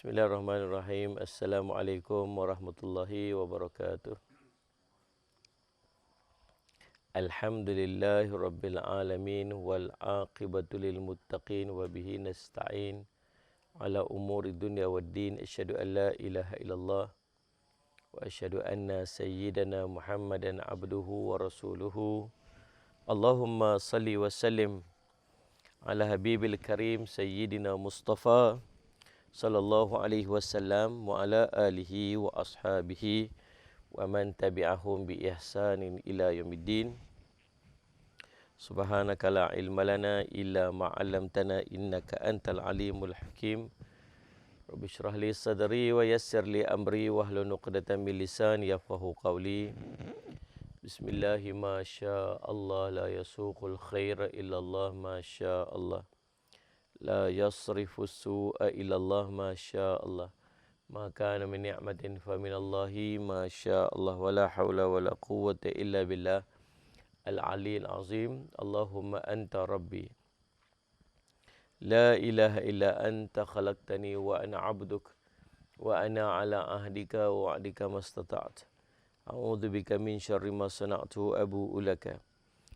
Bismillahirrahmanirrahim. Assalamualaikum warahmatullahi wabarakatuh. Alhamdulillahi rabbil alamin wal aqibatu lil muttaqin wa bihi nasta'in ala umuri dunya waddin. Asyhadu an la ilaha illallah wa asyhadu anna sayyidana Muhammadan abduhu wa rasuluhu. Allahumma salli wa sallim ala habibil karim sayyidina Mustafa sallallahu alaihi wasallam wa ala alihi wa ashabihi wa man tabi'ahum bi ihsanin ila yaumiddin. Subhanaka la ilma lana illa ma 'allamtana innaka antal alimul hakim. Rabbi shrah li sadri wa yassir li amri wahlul 'uqdatam min lisani yafqahu qawli. Bismillahi ma syaa Allah la yasuqul khaira illa Allah ma syaa Allah. La yasrifu su'a illa Allah ma syaa Allah. Ma kana min ni'matin fa min Allahi ma syaa Allah. Wa la hawla wa la quwwata illa billah al-'aliyyil 'azim. Allahumma anta rabbi. La ilaha illa anta khalaqtani wa ana 'abduk wa ana 'ala ahdika wa wa'dika mastata'tu. A'udzu bika min syarri ma sana'tu abu'u laka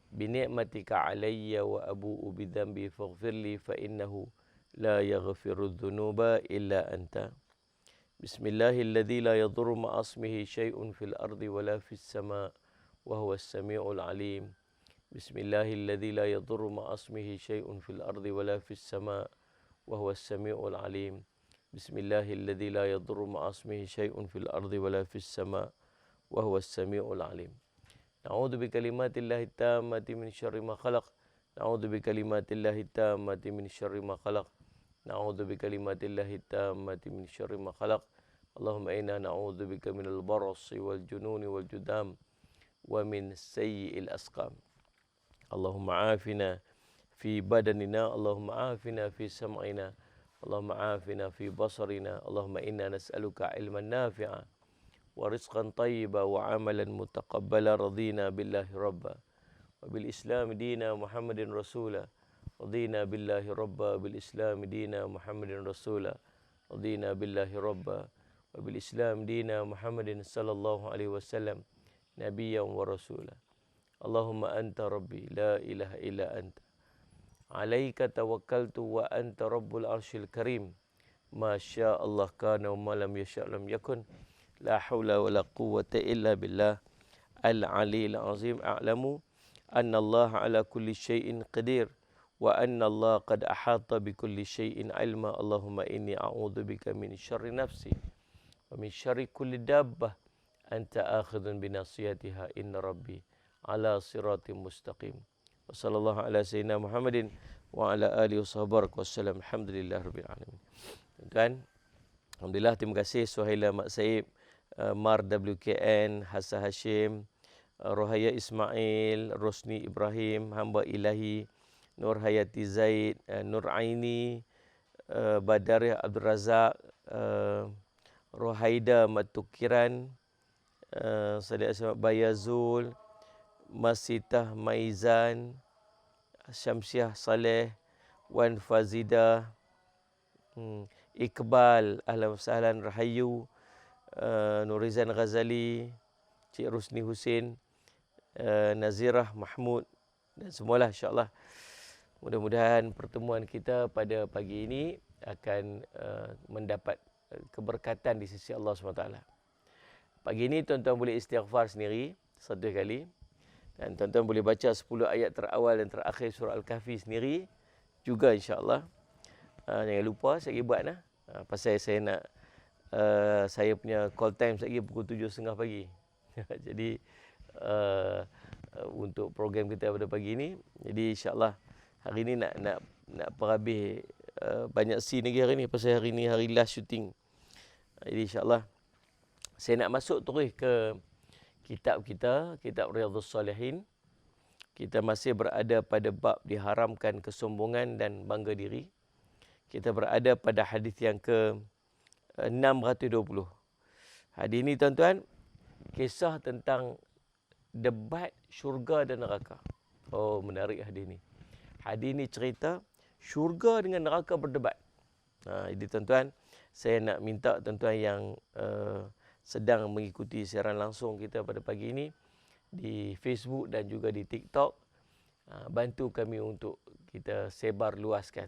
bini'matika alayya wa abu'u bidhanbi faghfirli fa innahu la yaghfiru dhunuba illa anta. Bismillahilladzi la yadhurru ma'asmihi syai'un fil ardi wa la fis sama' wa huwas sami'ul alim. Bismillahilladzi la yadhurru ma'asmihi syai'un fil ardi wa la fis sama' wa huwas sami'ul alim. Bismillahilladzi la yadhurru ma'asmihi syai'un fil ardi wa la fis sama' wa huwas sami'ul alim. Na'udzu bikalimatillahi tammati min syarri ma khalaq. Na'udzu bikalimatillahi tammati min syarri ma khalaq. Na'udzu bikalimatillahi tammati min syarri ma khalaq. Allahumma inna na'udzu bika minal barasi wal jununi wal judam wa min sayyi'il asqam. Allahumma afina fi badanina, Allahumma afina fi sam'ina, Allahumma afina fi basarina. Allahumma inna nas'aluka ilman nafi'a wa rizqan tayyiba wa amalan mutaqabbala. Radina billahi rabba wa bil islam dina Muhammadin rasula. Radina billahi rabba bil islam dina Muhammadin rasula. Radina billahi rabba wa bil islam dina Muhammadin sallallahu alaihi wasallam nabiyyan wa rasula. Allahumma anta rabbi la ilaha illa anta. Alaika tawakkaltu wa anta rabbul arsyil karim. Ma syaa Allah kana wa ma lam yasha' lam yakun. La haula wa la quwwata illa billah al-'aliyyil 'azim. A'lamu anna Allah 'ala kulli syai'in qadir wa anna Allah qad ahata bi kulli syai'in 'ilma. Allahumma inni a'udzu bika min syarri nafsi wa min syarri kulli dabbah anta akhidhun bi nasiyatiha. Inna rabbi 'ala siratim mustaqim. Wa sallallahu ala sayyidina Muhammadin wa ala alihi wasallam. Alhamdulillahirabbil alamin. Tuan, alhamdulillah, terima kasih Suhaila Mak Saib, Mar WKN, Hassan Hashim, Rohaya Ismail, Rosni Ibrahim, Hamba Ilahi, Nur Hayati Zaid, Nur Aini, Badariah Abdul Razak, Rohaida Matukiran, Sadiq Asmat Bayazul, Masitah Maizan, Syamsiah Saleh, Wan Fazidah, Iqbal, Ahlan wa Sahlan, Rahayu, Nurizan Ghazali, Cik Rusni Husin, Nazirah Mahmud dan semualah, insya-Allah. Mudah-mudahan pertemuan kita pada pagi ini akan mendapat keberkatan di sisi Allah SWT. Pagi ini tuan-tuan boleh istighfar sendiri satu kali, dan tuan-tuan boleh baca 10 ayat terawal dan terakhir surah Al-Kahfi sendiri juga, insya-Allah. Jangan lupa saya buat pasal saya nak saya punya call time lagi pukul 7.30 pagi. Jadi untuk program kita pada pagi ini, jadi insya-Allah hari ini nak perhabis banyak scene lagi hari ni pasal hari ni hari last shooting. Jadi insya-Allah saya nak masuk terus ke kitab kita, kitab Riyadhus Salihin. Kita masih berada pada bab diharamkan kesombongan dan bangga diri. Kita berada pada hadis yang ke 620. Hadis ini tuan-tuan, kisah tentang debat syurga dan neraka. Oh, menarik hadis ini. Hadis ini cerita syurga dengan neraka berdebat. Jadi tuan-tuan, saya nak minta tuan-tuan yang sedang mengikuti siaran langsung kita pada pagi ini di Facebook dan juga di TikTok, bantu kami untuk kita sebar luaskan,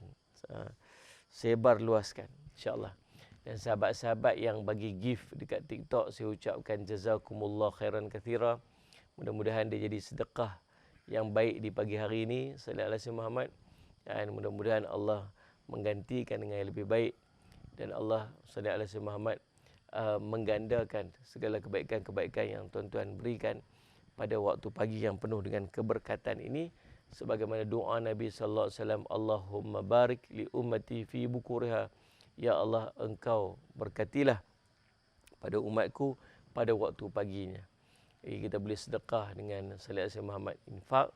insya-Allah. Dan sahabat-sahabat yang bagi gift dekat TikTok, saya ucapkan jazakumullah khairan katsira. Mudah-mudahan dia jadi sedekah yang baik di pagi hari ini. Sallallahu alaihi Muhammad. Dan mudah-mudahan Allah menggantikan dengan yang lebih baik. Dan Allah sallallahu alaihi Muhammad menggandakan segala kebaikan-kebaikan yang tuan-tuan berikan pada waktu pagi yang penuh dengan keberkatan ini. Sebagaimana doa Nabi sallallahu alaihi wasallam, Allahumma barik li ummati fi bukuriha. Ya Allah, engkau berkatilah pada umatku pada waktu paginya. Jadi kita boleh sedekah dengan sallallahu alaihi Muhammad, infak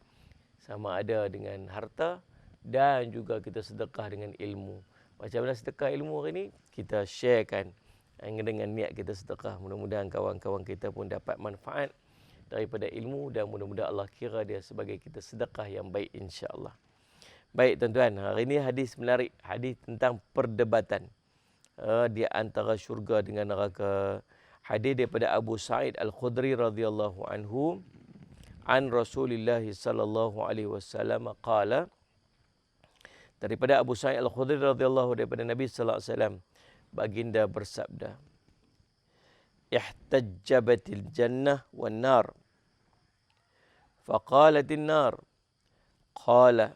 sama ada dengan harta dan juga kita sedekah dengan ilmu. Macam mana sedekah ilmu hari ini? Kita sharekan dengan niat kita sedekah. Mudah-mudahan kawan-kawan kita pun dapat manfaat daripada ilmu dan mudah-mudahan Allah kira dia sebagai kita sedekah yang baik, insya-Allah. Baik tuan-tuan, hari ini hadis menarik, hadis tentang perdebatan di antara syurga dengan neraka. Hadis daripada Abu Sa'id Al-Khudri radhiyallahu anhu an Rasulullah sallallahu alaihi wasallam qala, daripada Abu Sa'id Al-Khudri radhiyallahu daripada Nabi sallallahu alaihi wasallam, baginda bersabda, ihtajjabatil jannah wan nar, faqalatin nar, qala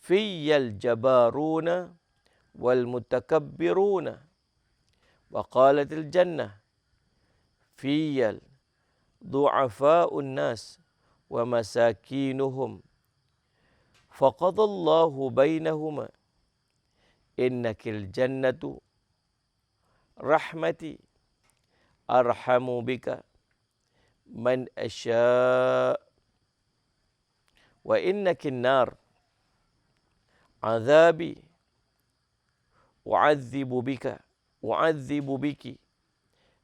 fiyal jabaruna wal mutakabbiruna, wa qalatil jannah fiyal du'afa'un nas wa masakinuhum, faqadallahu bainahuma, innakil jannatu rahmati arhamu bika man asya' wa innakin nar azabi u'adzibu biki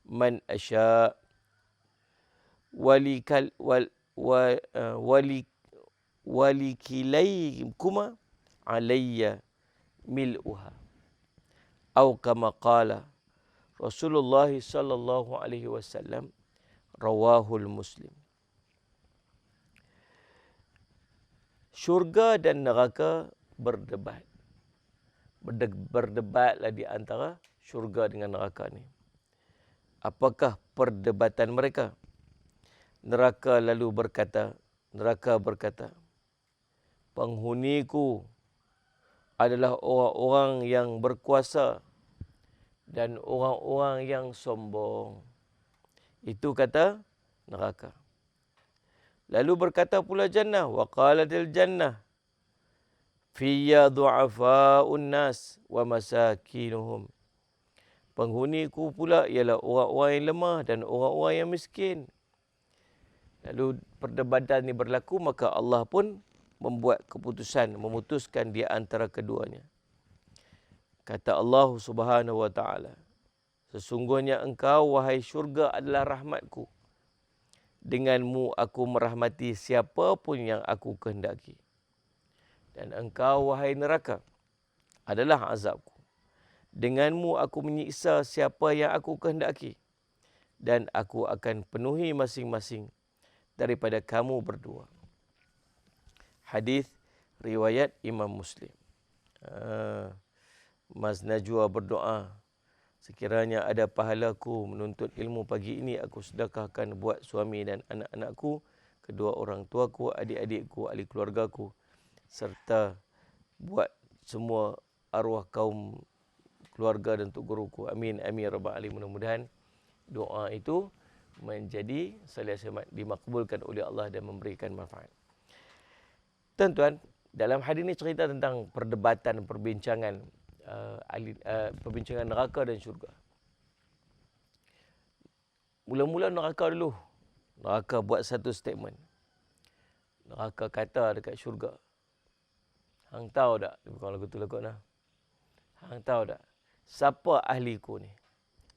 man asya' walikilaykuma alayya mil'uha, atau kama qala Rasulullah sallallahu alaihi wasallam, rawahul Muslim. Syurga dan neraka berdebat. Berdebatlah di antara syurga dengan neraka ni. Apakah perdebatan mereka? Neraka berkata, penghuniku adalah orang-orang yang berkuasa dan orang-orang yang sombong. Itu kata neraka. Lalu berkata pula jannah, wa qalatil jannah fiyya du'afa'un nas wa masakinuhum. Penghuniku pula ialah orang-orang yang lemah dan orang-orang yang miskin. Lalu perdebatan ini berlaku, maka Allah pun membuat keputusan, memutuskan di antara keduanya. Kata Allah Subhanahu wa taala, sesungguhnya engkau wahai syurga adalah rahmatku. Denganmu aku merahmati siapa pun yang aku kehendaki. Dan engkau wahai neraka adalah azabku. Denganmu aku menyiksa siapa yang aku kehendaki. Dan aku akan penuhi masing-masing daripada kamu berdua. Hadis riwayat Imam Muslim. Mas Najwa berdoa, sekiranya ada pahalaku menuntut ilmu pagi ini, aku sedekahkan buat suami dan anak-anakku, kedua orang tuaku, adik-adikku, ahli keluargaku, serta buat semua arwah kaum keluarga dan untuk guruku. Amin, amin, rabbal alamin. Mudah-mudahan doa itu menjadi salih dimakbulkan oleh Allah dan memberikan manfaat. Tuan-tuan, dalam hadis ini cerita tentang perdebatan, perbincangan neraka dan syurga. Mula-mula neraka dulu. Neraka buat satu statement. Neraka kata dekat syurga, hang tahu tak? Bukan lagu tu lagu nah. Hang tahu tak? Siapa ahliku ni?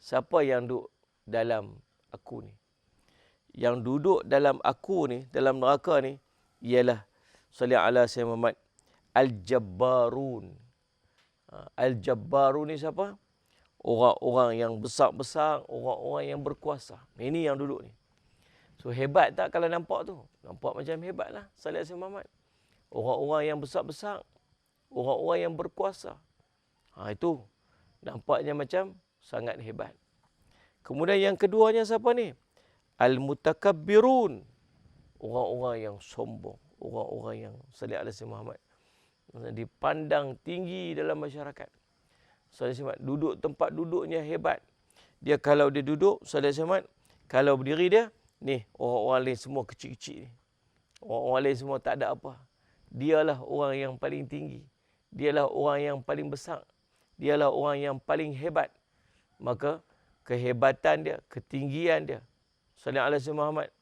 Siapa yang duduk dalam aku ni? Yang duduk dalam aku ni, dalam neraka ni, ialah salli ala Sayyidina Muhammad, al-jabbarun. Al-Jabbaru ni siapa? Orang-orang yang besar-besar, orang-orang yang berkuasa. Ini yang duduk ni. So hebat tak kalau nampak tu? Nampak macam hebat lah Salih Alaihi Muhammad. Orang-orang yang besar-besar, orang-orang yang berkuasa. Itu nampaknya macam sangat hebat. Kemudian yang keduanya siapa ni? Al-Mutakabbirun. Orang-orang yang sombong. Orang-orang yang Salih Alaihi Muhammad dipandang tinggi dalam masyarakat. Salih Alaihi Muhammad duduk tempat duduknya hebat. Dia kalau dia duduk, Salih Alaihi Muhammad, kalau berdiri dia, ni orang-orang lain semua kecil-kecil ni. Orang-orang lain semua tak ada apa. Dialah orang yang paling tinggi. Dialah orang yang paling besar. Dialah orang yang paling hebat. Maka kehebatan dia, ketinggian dia, Salih Alaihi Muhammad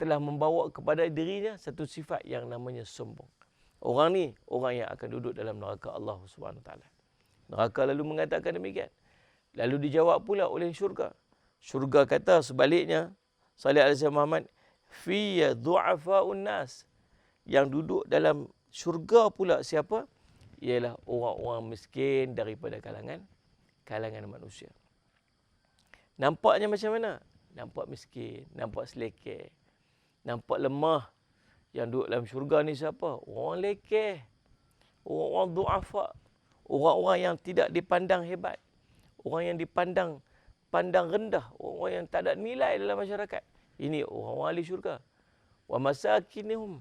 telah membawa kepada dirinya satu sifat yang namanya sombong. Orang ni orang yang akan duduk dalam neraka Allah Subhanahu Wa Taala. Neraka lalu mengatakan demikian. Lalu dijawab pula oleh syurga. Syurga kata sebaliknya, Salih Alaihi Muhammad, fi du'afa'un nas. Yang duduk dalam syurga pula siapa? Ialah orang-orang miskin daripada kalangan manusia. Nampaknya macam mana? Nampak miskin, nampak selekeh, nampak lemah. Yang duduk dalam syurga ni siapa? Orang lekeh, orang-orang du'afa, orang-orang yang tidak dipandang hebat, orang yang dipandang rendah, orang yang tak ada nilai dalam masyarakat. Ini orang-orang ahli syurga. Wa masakinihum,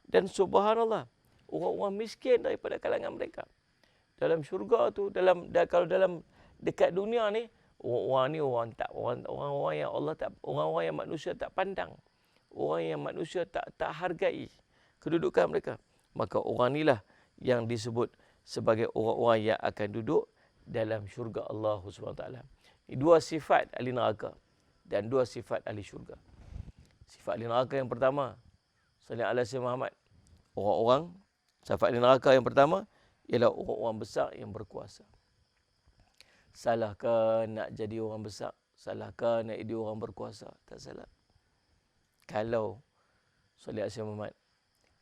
dan subhanallah, orang-orang miskin daripada kalangan mereka. Dalam syurga tu, kalau dalam dekat dunia ni, orang ni orang-orang yang Allah tak, orang-orang yang manusia tak pandang. Orang yang manusia tak hargai kedudukan mereka. Maka orang inilah yang disebut sebagai orang-orang yang akan duduk dalam syurga Allah SWT. Ini dua sifat ahli neraka dan dua sifat ahli syurga. Sifat ahli neraka yang pertama, Salih Alaihi Muhammad, orang-orang, sifat ahli neraka yang pertama ialah orang-orang besar yang berkuasa. Salahkah nak jadi orang besar? Salahkah nak jadi orang berkuasa? Tak salah. Kalau Salih Alaihi Muhammad,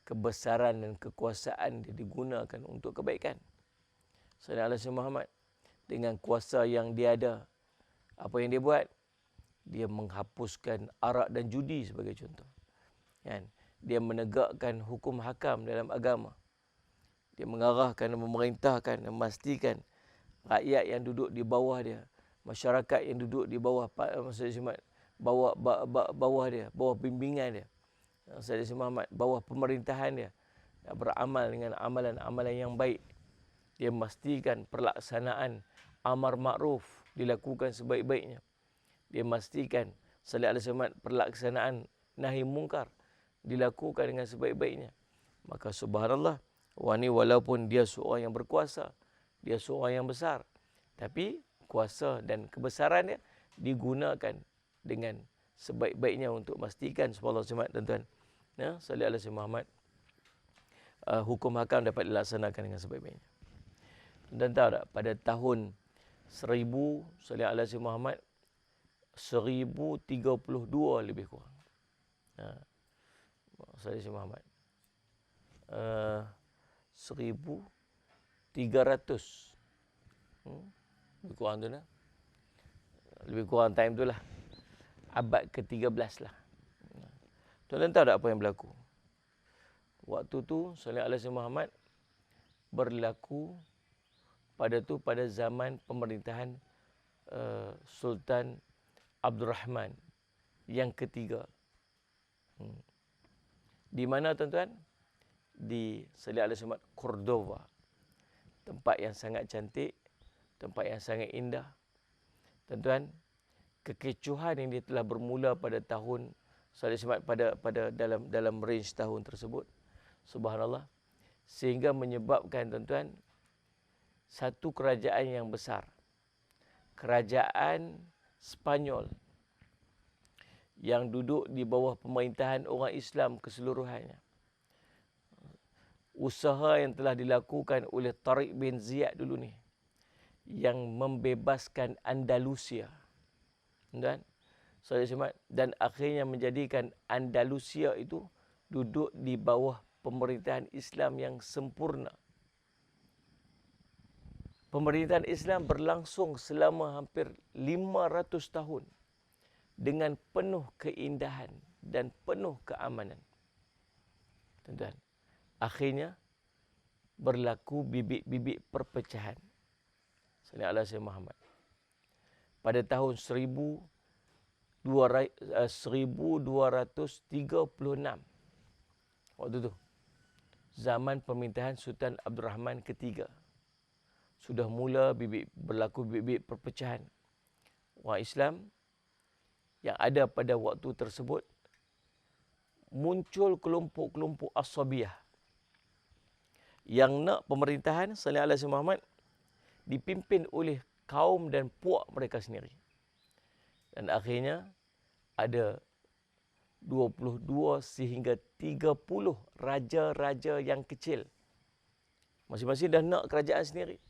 kebesaran dan kekuasaan dia digunakan untuk kebaikan. Salih Alaihi Muhammad, dengan kuasa yang dia ada, apa yang dia buat? Dia menghapuskan arak dan judi sebagai contoh. Kan? Dia menegakkan hukum hakam dalam agama. Dia mengarahkan dan memerintahkan dan memastikan rakyat yang duduk di bawah dia, masyarakat yang duduk di bawah bawah dia, bawah bimbingan dia, Salih Alaihi Muhammad, bawah pemerintahan dia, beramal dengan amalan-amalan yang baik. Dia memastikan pelaksanaan amar makruf dilakukan sebaik-baiknya. Dia memastikan Salih Alaihi Muhammad, pelaksanaan nahi mungkar dilakukan dengan sebaik-baiknya. Maka subhanallah, orang ni walaupun dia seorang yang berkuasa, dia seorang yang besar, tapi kuasa dan kebesaran dia digunakan dengan sebaik-baiknya untuk memastikan subhanallah tuan-tuan, Salih Alaihi Muhammad, hukum hakam dapat dilaksanakan dengan sebaik-baiknya. Dan tahu tak, pada tahun 1000 Salih Alaihi Muhammad 1032 lebih kurang. Salih Alaihi Muhammad 1300 lebih kurang tu lah. Lebih kurang time tu lah. Abad ke-13 lah. Tuan-tuan tahu tak apa yang berlaku? Waktu tu Salih Alaihi Muhammad berlaku pada zaman pemerintahan Sultan Abdul Rahman yang ketiga. Di mana tuan-tuan? Di Salih Alaihi Muhammad Cordova. Tempat yang sangat cantik, tempat yang sangat indah. Tuan-tuan, kekecohan yang dia telah bermula pada tahun Salih Alaihi Muhammad pada dalam range tahun tersebut. Subhanallah. Sehingga menyebabkan tuan-tuan satu kerajaan yang besar, kerajaan Spanyol yang duduk di bawah pemerintahan orang Islam keseluruhannya. Usaha yang telah dilakukan oleh Tariq bin Ziyad dulu ni, yang membebaskan Andalusia, dan akhirnya menjadikan Andalusia itu duduk di bawah pemerintahan Islam yang sempurna. pemerintahan Islam berlangsung selama hampir 500 tahun dengan penuh keindahan dan penuh keamanan. Tuan-tuan, akhirnya berlaku bibit-bibit perpecahan. Sallallahu alaihi Muhammad. Pada tahun 1236, waktu itu, zaman pemerintahan Sultan Abdul Rahman ketiga, sudah mula berlaku bibit perpecahan. Orang Islam yang ada pada waktu tersebut, muncul kelompok-kelompok asabiyah yang nak pemerintahan Sallallahu alaihi Muhammad dipimpin oleh kaum dan puak mereka sendiri. Dan akhirnya ada 22 sehingga 30 raja-raja yang kecil. Masing-masing dah nak kerajaan sendiri.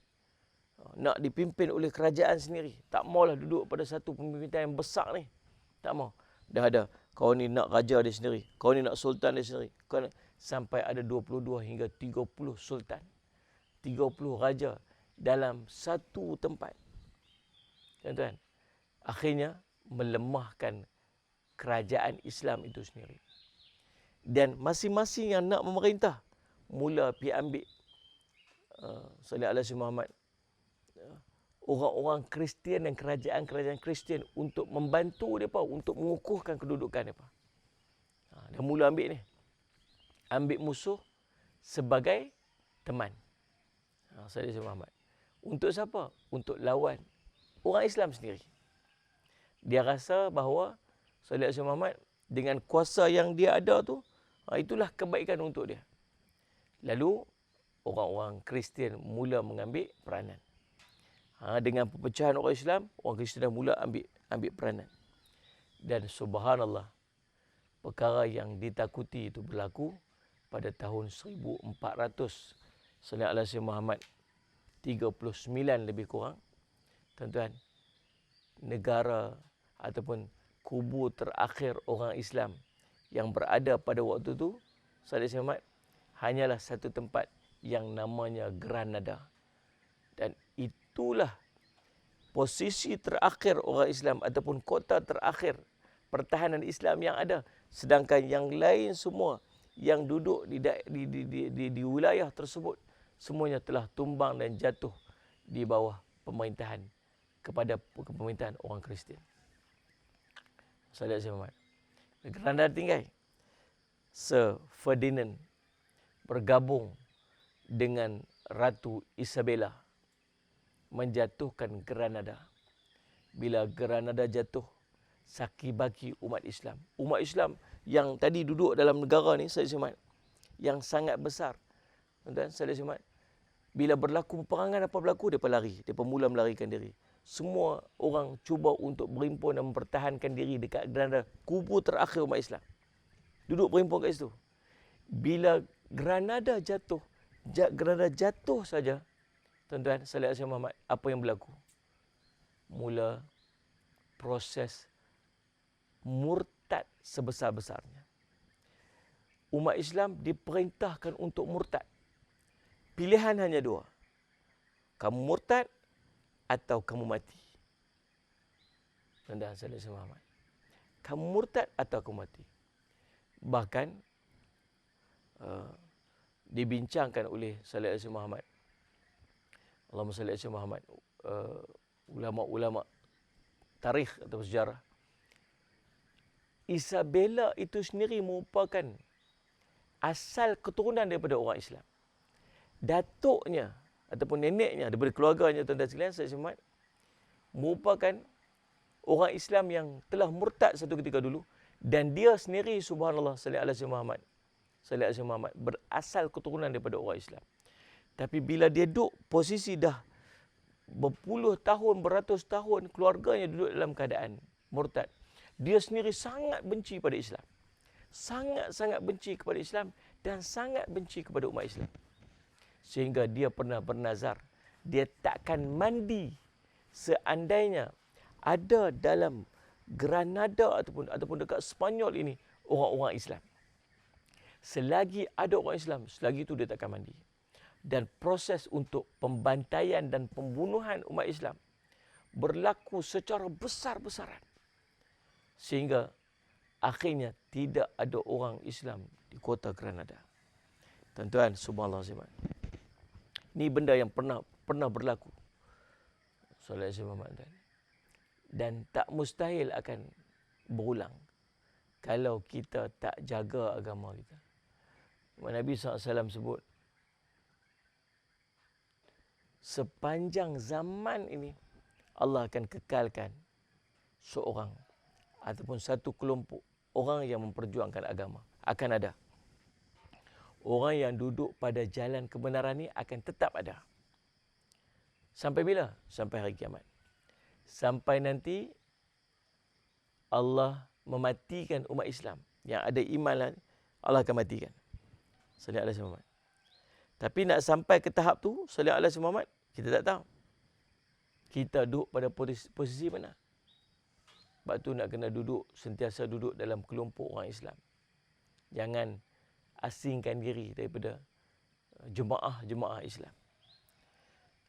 Nak dipimpin oleh kerajaan sendiri. Tak maulah duduk pada satu pemerintahan yang besar ni. Tak mau. Dah ada. Kau ni nak raja dia sendiri. Kau ni nak sultan dia sendiri. Sampai ada 22 hingga 30 sultan. 30 raja dalam satu tempat. Tuan-tuan, akhirnya melemahkan kerajaan Islam itu sendiri. Dan masing-masing yang nak memerintah mula pergi ambil Sallallahu alaihi Muhammad, orang-orang Kristian dan kerajaan-kerajaan Kristian untuk membantu mereka, untuk mengukuhkan kedudukan mereka. Dia mula ambil ni. Ambil musuh sebagai teman. Sallallahu alaihi Muhammad. Untuk siapa? Untuk lawan orang Islam sendiri. Dia rasa bahawa Sallallahu alaihi Muhammad dengan kuasa yang dia ada tu, itulah kebaikan untuk dia. Lalu orang-orang Kristian mula mengambil peranan. Dengan perpecahan orang Islam, orang Kristian dah mula ambil peranan. Dan subhanallah, perkara yang ditakuti itu berlaku pada tahun 1400 Sallallahu alaihi Muhammad, 39 lebih kurang. Tuan-tuan, negara ataupun kubu terakhir orang Islam yang berada pada waktu itu, Sallallahu alaihi Muhammad, hanyalah satu tempat yang namanya Granada. Dan itulah posisi terakhir orang Islam ataupun kota terakhir pertahanan Islam yang ada. Sedangkan yang lain semua yang duduk di wilayah tersebut, semuanya telah tumbang dan jatuh di bawah pemerintahan kepada pemerintahan orang Kristian. Sallallahu alaihi Muhammad. Granada tinggal. Sir Ferdinand bergabung dengan Ratu Isabella menjatuhkan Granada. Bila Granada jatuh, saki-baki umat Islam. Umat Islam yang tadi duduk dalam negara ni, Sallallahu alaihi Muhammad, yang sangat besar. Dan Sallallahu alaihi Muhammad, bila berlaku peperangan, apa berlaku? Mereka lari. Mereka mula melarikan diri. Semua orang cuba untuk berhimpun dan mempertahankan diri dekat Granada, kubu terakhir umat Islam. Duduk berhimpun kat situ. Bila Granada jatuh saja, tuan-tuan, Sallallahu alaihi Muhammad, apa yang berlaku? Mula proses murtad sebesar-besarnya. Umat Islam diperintahkan untuk murtad. Pilihan hanya dua. Kamu murtad atau kamu mati. Tuan-tuan, Sallallahu alaihi Muhammad, kamu murtad atau kamu mati. Bahkan dibincangkan oleh Sallallahu alaihi Muhammad, Allahumma salli ala Muhammad, ulama-ulama tarikh atau sejarah. Isabella itu sendiri merupakan asal keturunan daripada orang Islam. Datuknya ataupun neneknya daripada keluarganya, tuan-tuan sekalian, Sallallahu alaihi Muhammad, merupakan orang Islam yang telah murtad satu ketika dulu, dan dia sendiri, subhanallah, Sallallahu alaihi Muhammad, berasal keturunan daripada orang Islam. Tapi bila dia duduk posisi dah berpuluh tahun, beratus tahun, keluarganya duduk dalam keadaan murtad, dia sendiri sangat benci pada Islam. Sangat-sangat benci kepada Islam dan sangat benci kepada umat Islam. Sehingga dia pernah bernazar, dia takkan mandi seandainya ada dalam Granada ataupun dekat Spanyol ini orang-orang Islam. Selagi ada orang Islam, selagi itu dia takkan mandi. dan proses untuk pembantaian dan pembunuhan umat Islam berlaku secara besar-besaran. Sehingga akhirnya tidak ada orang Islam di kota Granada. Tuan-tuan, subhanallah azim. Ini benda yang pernah berlaku. Sallallahu alaihi wasallam. Dan tak mustahil akan berulang kalau kita tak jaga agama kita. Nabi SAW sebut, sepanjang zaman ini Allah akan kekalkan seorang ataupun satu kelompok orang yang memperjuangkan agama. Akan ada. Orang yang duduk pada jalan kebenaran ini akan tetap ada. Sampai bila? Sampai hari kiamat. Sampai nanti Allah mematikan umat Islam yang ada iman, Allah akan matikan. Sallallahu alaihi wasallam. Tapi nak sampai ke tahap tu, sallallahu alaihi wasallam, kita tak tahu. Kita duduk pada posisi mana? Sebab tu nak kena sentiasa duduk dalam kelompok orang Islam. Jangan asingkan diri daripada jemaah Islam.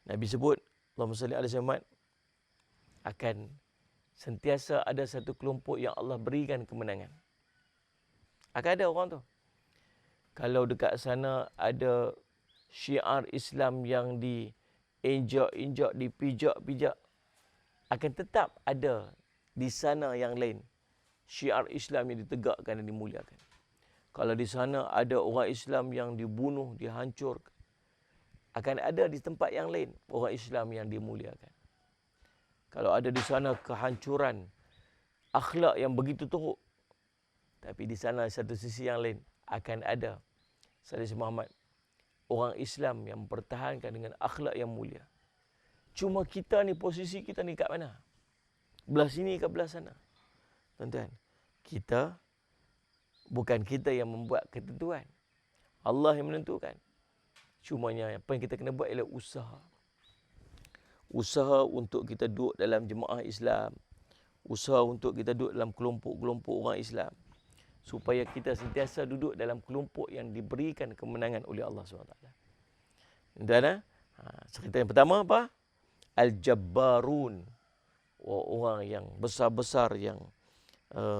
Nabi sebut, Allahumma salli ala Muhammad, akan sentiasa ada satu kelompok yang Allah berikan kemenangan. Akan ada orang tu. Kalau dekat sana ada syiar Islam yang diinjak-injak, dipijak-pijak, akan tetap ada di sana yang lain syiar Islam yang ditegakkan dan dimuliakan. Kalau di sana ada orang Islam yang dibunuh, dihancurkan, akan ada di tempat yang lain orang Islam yang dimuliakan. Kalau ada di sana kehancuran akhlak yang begitu teruk, tapi di sana satu sisi yang lain akan ada Sayyidina Muhammad, orang Islam yang mempertahankan dengan akhlak yang mulia. Cuma kita ni, posisi kita ni kat mana? Belah sini ke belah sana? Tuan-tuan, bukan kita yang membuat ketentuan. Allah yang menentukan. Cumanya apa yang kita kena buat ialah usaha. Usaha untuk kita duduk dalam jemaah Islam. Usaha untuk kita duduk dalam kelompok-kelompok orang Islam. Supaya kita sentiasa duduk dalam kelompok yang diberikan kemenangan oleh Allah SWT. Dan cerita yang pertama apa? Al-Jabbarun. Orang yang besar-besar yang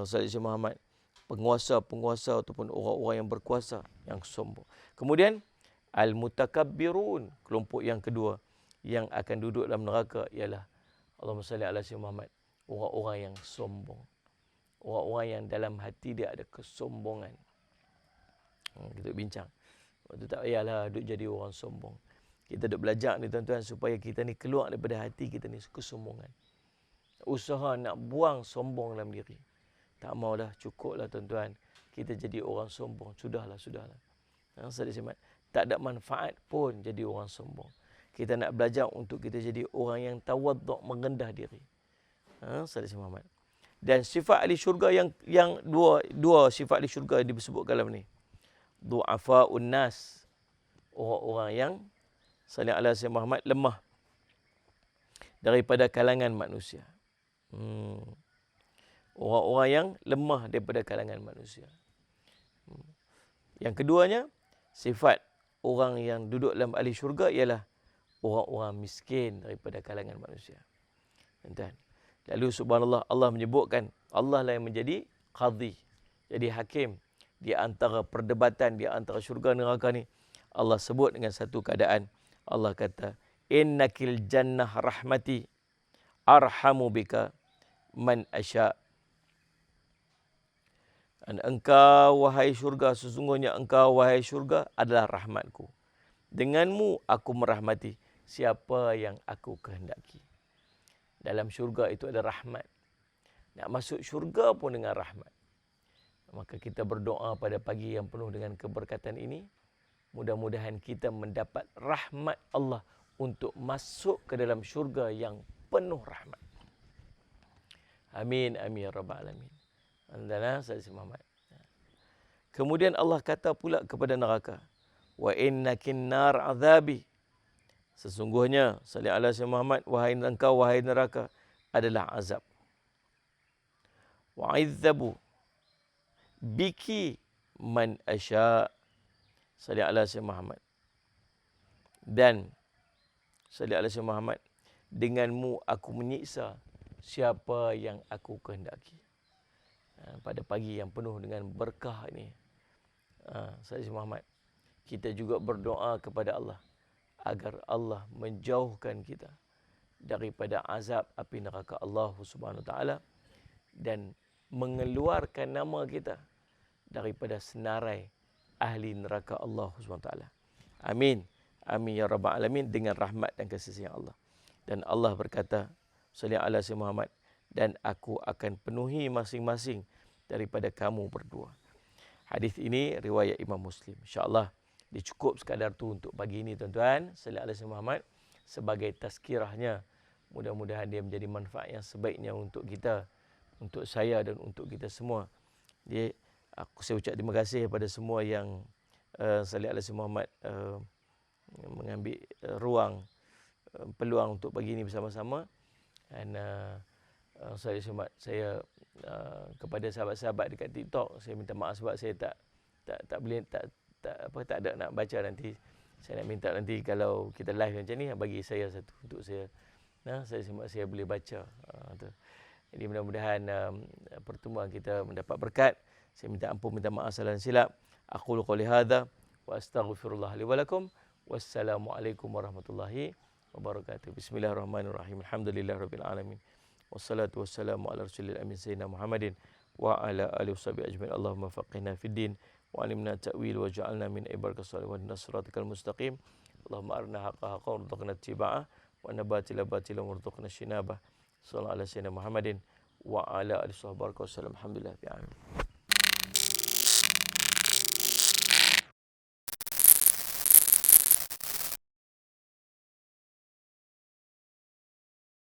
Sayyidina Muhammad, penguasa-penguasa ataupun orang-orang yang berkuasa, yang sombong. Kemudian Al-Mutakabbirun, kelompok yang kedua yang akan duduk dalam neraka ialah Allahumma salli ala Sayyidina Muhammad, orang-orang yang sombong. Orang-orang yang dalam hati dia ada kesombongan. Kita bincang. Waktu tak payahlah duduk jadi orang sombong. Kita duduk belajar ni tuan-tuan supaya kita ni keluar daripada hati kita ni kesombongan. Usaha nak buang sombong dalam diri. Tak maulah, cukuplah tuan-tuan. Kita jadi orang sombong. Sudahlah. Tak ada manfaat pun jadi orang sombong. Kita nak belajar untuk kita jadi orang yang tawaduk, merendah diri. Sayyidina Muhammad. Dan sifat ahli syurga yang dua sifat ahli syurga yang disebutkan dalam ni. Du'afa'un nas. Orang-orang yang sallallahu alaihi wasallam Muhammad lemah daripada kalangan manusia. Orang-orang yang lemah daripada kalangan manusia. Yang keduanya, sifat orang yang duduk dalam ahli syurga ialah orang-orang miskin daripada kalangan manusia. Tuan-tuan. Lalu subhanallah, Allah menyebutkan, Allah lah yang menjadi qadhi, jadi hakim di antara perdebatan di antara syurga dan neraka ni. Allah sebut dengan satu keadaan. Allah kata, innakil jannah rahmati arhamu bika man asya. Dan engkau wahai syurga, sesungguhnya engkau wahai syurga adalah rahmatku. Denganmu aku merahmati siapa yang aku kehendaki. Dalam syurga itu ada rahmat. Nak masuk syurga pun dengan rahmat. Maka kita berdoa pada pagi yang penuh dengan keberkatan ini. Mudah-mudahan kita mendapat rahmat Allah untuk masuk ke dalam syurga yang penuh rahmat. Amin, amin, ya rabbal alamin. Andana Sayyidina Muhammad. Kemudian Allah kata pula kepada neraka, wa innakin nar azabi. Sesungguhnya sallallahu alaihi wasallam Muhammad, wahai engkau wahai neraka adalah azab. Wa idzabu biki man asya. Sallallahu alaihi wasallam Muhammad. Dan salli ala sayyidina Muhammad, denganmu aku menyiksa siapa yang aku kehendaki. Pada pagi yang penuh dengan berkah ini, salli ala Muhammad, kita juga berdoa kepada Allah agar Allah menjauhkan kita daripada azab api neraka Allah Subhanahu Wa Taala dan mengeluarkan nama kita daripada senarai ahli neraka Allah Subhanahu Wa Taala. Amin. Amin ya rabbal alamin, dengan rahmat dan kasih sayang Allah. Dan Allah berkata, salli ala sayyidina Muhammad, dan aku akan penuhi masing-masing daripada kamu berdua. Hadis ini riwayat Imam Muslim. InsyaAllah dicukup sekadar tu untuk pagi ini tuan-tuan. Salli ala sayyidina Muhammad sebagai tazkirahnya. Mudah-mudahan dia menjadi manfaat yang sebaiknya untuk kita, untuk saya dan untuk kita semua. Jadi saya ucap terima kasih kepada semua yang salli ala sayyidina Muhammad mengambil ruang peluang untuk pagi ini bersama-sama. Dan saya kepada sahabat-sahabat dekat TikTok, saya minta maaf sebab saya tak boleh tak ada nak baca nanti. Saya nak minta nanti kalau kita live macam ni bagi saya satu untuk saya saya boleh baca. Jadi mudah-mudahan pertemuan kita mendapat berkat. Saya minta ampun, minta maaf salah silap. Aqulu qouli hadza wa astaghfirullah li wa lakum. Wassalamualaikum warahmatullahi wabarakatuh. Bismillahirrahmanirrahim. Alhamdulillahirabbil alamin. Wassalatu wassalamu ala rasulil amin sayyidina Muhammadin wa ala alihi washabihi ajmain. Allahumma faqihna fid din wa alimna ta'wil wa ja'alna min ibadika shalihin nasratikal mustaqim. Allahumma arina haqqa haqqan warzuqna ittiba'ah wa nabatila batilan warzuqna shinabah. Sallallahu ala sayyidina Muhammadin wa ala alihi washabihi wasallam. Alhamdulillah.